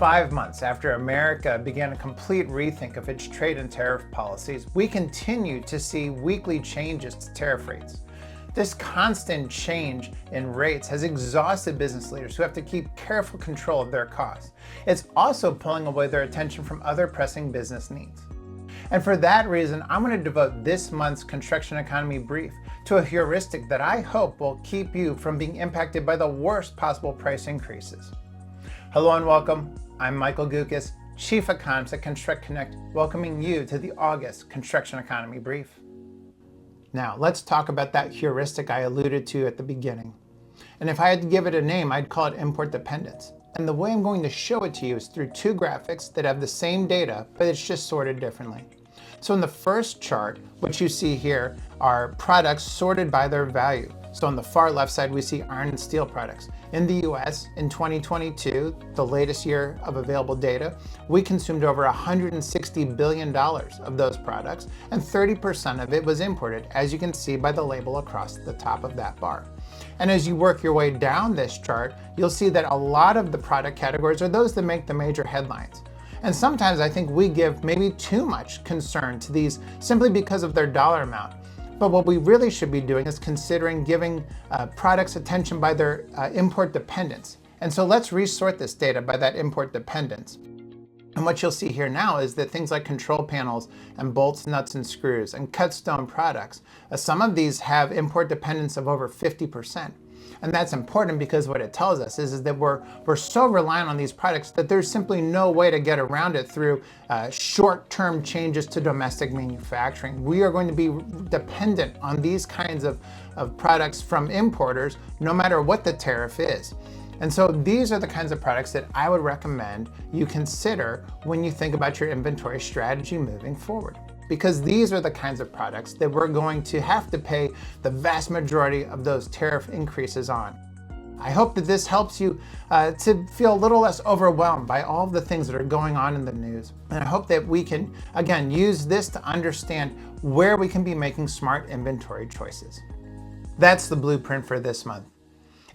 5 months after America began a complete rethink of its trade and tariff policies, we continue to see weekly changes to tariff rates. This constant change in rates has exhausted business leaders who have to keep careful control of their costs. It's also pulling away their attention from other pressing business needs. And for that reason, I'm going to devote this month's Construction Economy Brief to a heuristic that I hope will keep you from being impacted by the worst possible price increases. Hello and welcome. I'm Michael Guckes, Chief Economist at ConstructConnect, welcoming you to the August Construction Economy Brief. Now, let's talk about that heuristic I alluded to at the beginning. And if I had to give it a name, I'd call it import dependence. And the way I'm going to show it to you is through two graphics that have the same data, but it's just sorted differently. So in the first chart, what you see here are products sorted by their value. So on the far left side, we see iron and steel products. In the US, in 2022, the latest year of available data, we consumed over $160 billion of those products, and 30% of it was imported, as you can see by the label across the top of that bar. And as you work your way down this chart, you'll see that a lot of the product categories are those that make the major headlines. And sometimes I think we give maybe too much concern to these simply because of their dollar amount. But what we really should be doing is considering giving products attention by their import dependence. And so let's resort this data by that import dependence. And what you'll see here now is that things like control panels and bolts, nuts, and screws and cut stone products, some of these have import dependence of over 50%. And that's important because what it tells us is that we're so reliant on these products that there's simply no way to get around it through short-term changes to domestic manufacturing. We are going to be dependent on these kinds of products from importers, no matter what the tariff is. And so these are the kinds of products that I would recommend you consider when you think about your inventory strategy moving forward. Because these are the kinds of products that we're going to have to pay the vast majority of those tariff increases on. I hope that this helps you to feel a little less overwhelmed by all of the things that are going on in the news. And I hope that we can, again, use this to understand where we can be making smart inventory choices. That's the blueprint for this month.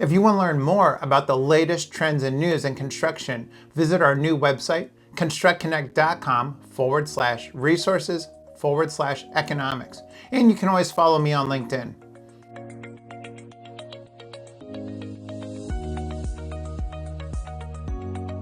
If you want to learn more about the latest trends and news in construction, visit our new website, ConstructConnect.com/resources/economics. And you can always follow me on LinkedIn.